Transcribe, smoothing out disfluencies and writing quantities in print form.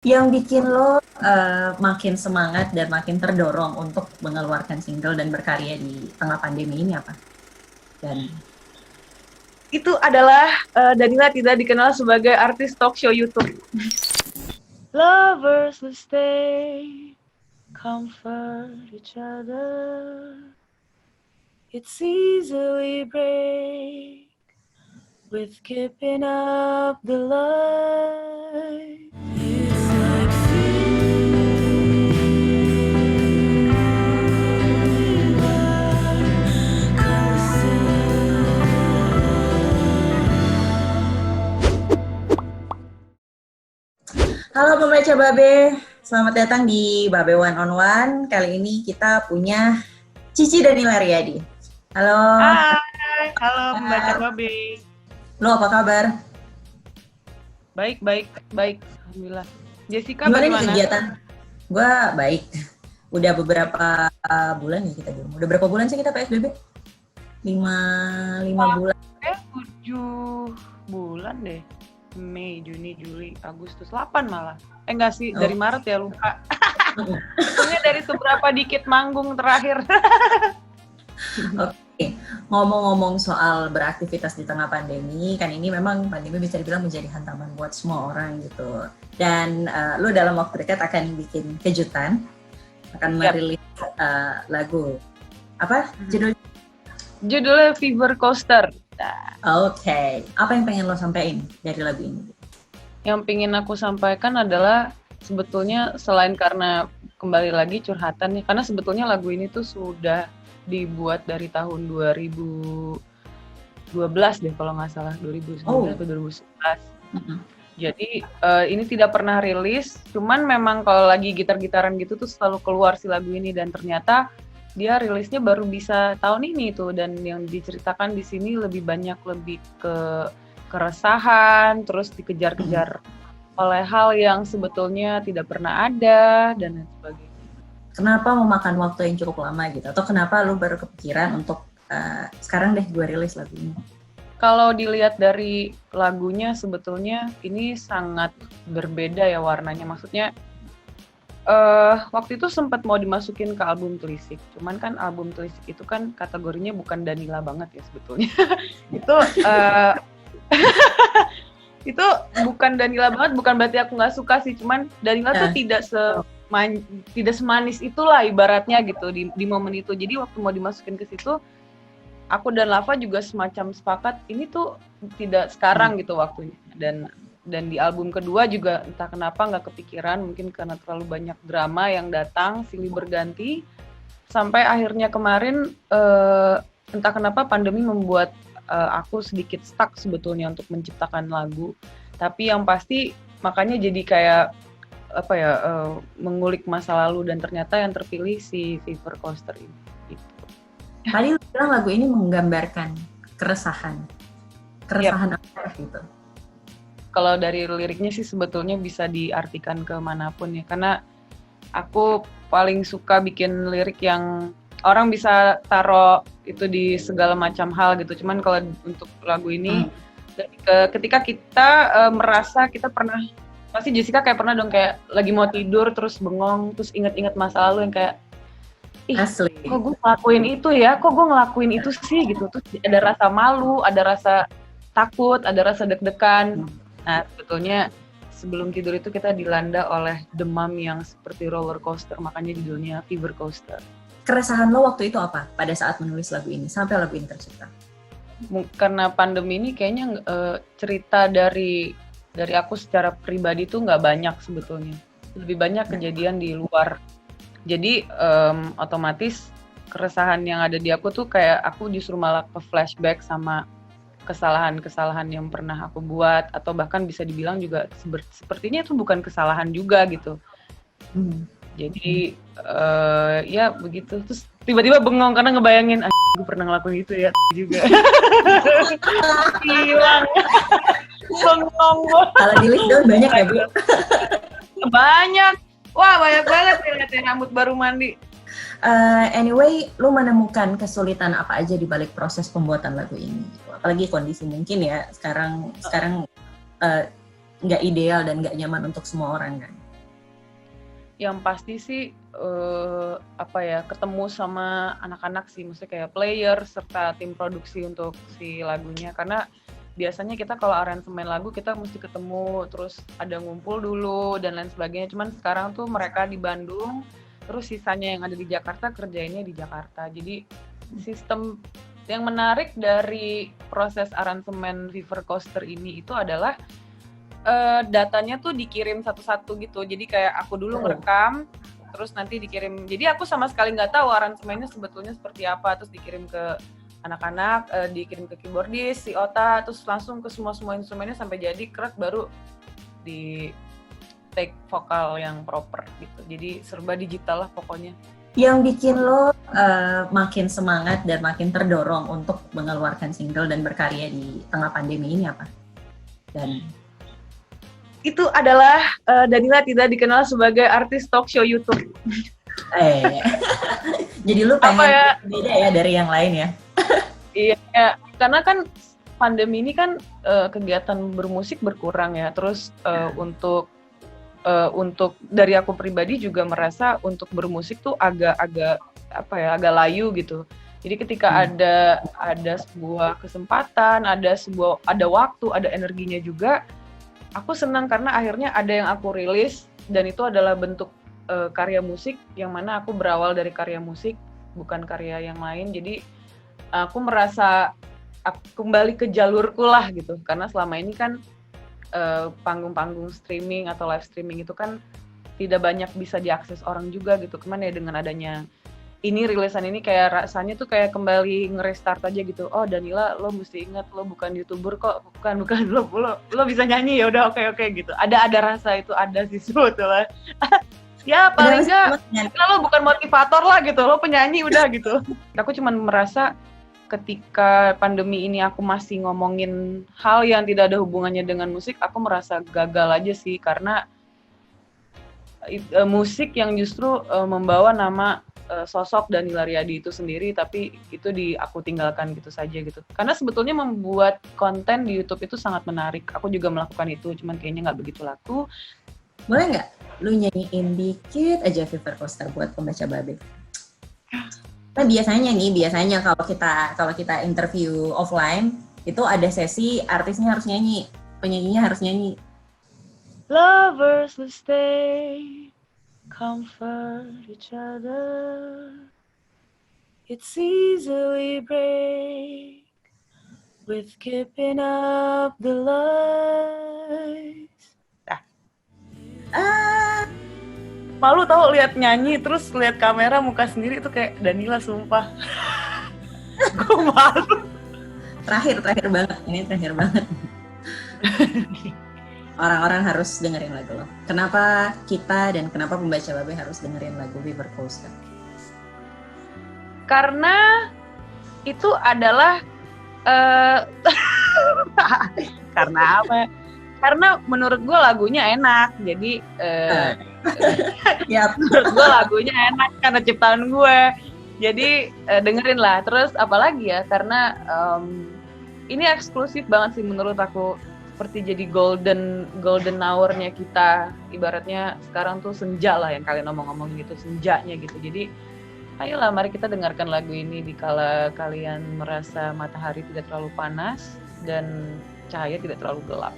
Yang bikin lo makin semangat dan makin terdorong untuk mengeluarkan single dan berkarya di tengah pandemi ini apa? Dan Itu adalah Danila tidak dikenal sebagai artis talk show YouTube. Lovers will stay, comfort each other. It's easily break with keeping up the light. It's like halo pembaca Babe, selamat datang di Babe One on One. Kali ini kita punya Cici dan Riyadi. Halo. Hai, halo pembaca Babe. Lo apa kabar? Baik, alhamdulillah. Jessica Gimana nih bagaimana? kegiatan? Gua baik. Udah beberapa bulan ya kita di rumah. Udah berapa bulan sih kita PSBB? 5 bulan. 7 bulan deh. Mei, Juni, Juli, Agustus, 8 malah. Enggak sih, dari Maret ya, lupa. Soalnya dari seberapa dikit manggung terakhir. Oke, ngomong-ngomong soal beraktivitas di tengah pandemi, kan ini memang pandemi bisa dibilang menjadi hantaman buat semua orang gitu. Dan lu dalam waktu dekat akan bikin kejutan, akan merilis lagu. Apa judulnya? Judulnya Fever Coaster. Oke, apa yang pengen lo sampaikan dari lagu ini? Yang pengen aku sampaikan adalah sebetulnya selain karena kembali lagi curhatan nih, karena sebetulnya lagu ini tuh sudah dibuat dari tahun 2012 deh kalau nggak salah, 2019 atau 2011. Jadi ini tidak pernah rilis, cuman memang kalau lagi gitar-gitaran gitu tuh selalu keluar si lagu ini, dan ternyata dia rilisnya baru bisa tahun ini tuh, dan yang diceritakan di sini lebih banyak lebih ke keresahan, terus dikejar-kejar oleh hal yang sebetulnya tidak pernah ada dan lain sebagainya. Kenapa memakan waktu yang cukup lama gitu? Atau kenapa lu baru kepikiran untuk sekarang deh gue rilis lagu ini? Kalau dilihat dari lagunya sebetulnya ini sangat berbeda ya warnanya. Maksudnya waktu itu sempat mau dimasukin ke album Telisik, cuman kan album Telisik itu kan kategorinya bukan Danila banget ya sebetulnya. Itu bukan Danila banget, bukan berarti aku nggak suka sih, cuman Danila tuh tidak semanis itulah ibaratnya gitu di momen itu. Jadi waktu mau dimasukin ke situ, aku dan Lava juga semacam sepakat ini tuh tidak sekarang gitu waktunya. Dan di album kedua juga entah kenapa nggak kepikiran, mungkin karena terlalu banyak drama yang datang silih berganti, sampai akhirnya kemarin entah kenapa pandemi membuat aku sedikit stuck sebetulnya untuk menciptakan lagu. Tapi yang pasti makanya jadi kayak apa ya, mengulik masa lalu, dan ternyata yang terpilih si Fever Coaster ini. Gitu. Tadi lu bilang lagu ini menggambarkan keresahan apa gitu? Kalau dari liriknya sih sebetulnya bisa diartikan ke manapun ya, karena aku paling suka bikin lirik yang orang bisa taruh itu di segala macam hal gitu. Cuman kalau untuk lagu ini ketika kita merasa kita pernah, pasti Jessica kayak pernah dong kayak lagi mau tidur terus bengong, terus inget-inget masa lalu yang kayak Asli. Kok gue ngelakuin itu ya, kok gue ngelakuin itu sih gitu. Terus ada rasa malu, ada rasa takut, ada rasa deg-degan. Nah sebetulnya sebelum tidur itu kita dilanda oleh demam yang seperti roller coaster, makanya judulnya Fever Coaster. Keresahan lo waktu itu apa pada saat menulis lagu ini sampai lagu ini tercipta? Karena pandemi ini kayaknya cerita dari aku secara pribadi tuh nggak banyak sebetulnya. Lebih banyak kejadian di luar. Jadi otomatis keresahan yang ada di aku tuh kayak aku justru malah ke flashback sama kesalahan-kesalahan yang pernah aku buat, atau bahkan bisa dibilang juga sepertinya itu bukan kesalahan juga gitu. Jadi ya begitu, terus tiba-tiba bengong karena ngebayangin gue pernah ngelakuin itu ya juga. Hilang. Bengong banget. Kalau di list dong banyak ya, Bu? Banyak. Wah, banyak banget ya rambut baru mandi. Anyway, lu menemukan kesulitan apa aja di balik proses pembuatan lagu ini? Apalagi kondisi mungkin ya sekarang nggak ideal dan nggak nyaman untuk semua orang kan? Yang pasti sih ketemu sama anak-anak sih, maksudnya kayak player serta tim produksi untuk si lagunya, karena biasanya kita kalau aransemen lagu kita mesti ketemu terus ada ngumpul dulu dan lain sebagainya. Cuman sekarang tuh mereka di Bandung, terus sisanya yang ada di Jakarta kerjainnya di Jakarta. Jadi sistem yang menarik dari proses aransemen Fever Coaster ini itu adalah datanya tuh dikirim satu-satu gitu. Jadi kayak aku dulu ngerekam, terus nanti dikirim. Jadi aku sama sekali nggak tahu aransemennya sebetulnya seperti apa. Terus dikirim ke anak-anak, dikirim ke keyboardis, si Ota, terus langsung ke semua instrumennya sampai jadi krek, baru di take vokal yang proper gitu. Jadi serba digital lah pokoknya. Yang bikin lo makin semangat dan makin terdorong untuk mengeluarkan single dan berkarya di tengah pandemi ini apa? Dan itu adalah Danila tidak dikenal sebagai artis talk show YouTube. Jadi lu pengen beda ya dari yang lain ya? Iya, karena kan pandemi ini kan kegiatan bermusik berkurang ya. Terus untuk dari aku pribadi juga merasa untuk bermusik tuh agak layu gitu. Jadi ketika ada sebuah kesempatan, ada waktu, ada energinya juga, aku senang karena akhirnya ada yang aku rilis dan itu adalah bentuk karya musik yang mana aku berawal dari karya musik, bukan karya yang lain. Jadi aku merasa kembali ke jalurku lah gitu, karena selama ini kan panggung-panggung streaming atau live streaming itu kan tidak banyak bisa diakses orang juga gitu. Kemana ya dengan adanya ini rilisan ini kayak rasanya tuh kayak kembali nge-restart aja gitu. Oh Danila, lo mesti ingat lo bukan YouTuber kok, bukan lo bisa nyanyi ya udah oke gitu. Ada rasa itu ada sih sebetulnya. Ya paling nggak lo bukan motivator lah gitu, lo penyanyi udah gitu. Aku cuman merasa ketika pandemi ini aku masih ngomongin hal yang tidak ada hubungannya dengan musik, aku merasa gagal aja sih, karena musik yang justru membawa nama sosok Danila Riyadi itu sendiri, tapi itu aku tinggalkan gitu saja gitu. Karena sebetulnya membuat konten di YouTube itu sangat menarik. Aku juga melakukan itu, cuman kayaknya nggak begitu laku. Boleh nggak lu nyanyiin dikit aja Fever Coaster buat pembaca Babe? Nah biasanya kalau kita interview offline itu ada sesi artisnya harus nyanyi, penyanyinya harus nyanyi. Lovers will stay, comfort each other. It's easily break with keeping up the lights. Malu tau lihat nyanyi terus lihat kamera muka sendiri tuh kayak Danila sumpah. Gue malu. Terakhir banget, ini terakhir banget. Orang-orang harus dengerin lagu lo. Kenapa kita dan kenapa pembaca Babe harus dengerin lagu Fever Coaster? Karena itu adalah karena apa? Karena menurut gue lagunya enak, jadi menurut gue lagunya enak karena ciptaan gue. Jadi dengerin lah. Terus apalagi ya? Karena ini eksklusif banget sih menurut aku. Seperti jadi golden hour-nya kita, ibaratnya sekarang tuh senja lah yang kalian ngomong-ngomong gitu, senjanya gitu. Jadi ayolah mari kita dengarkan lagu ini dikala kalian merasa matahari tidak terlalu panas dan cahaya tidak terlalu gelap.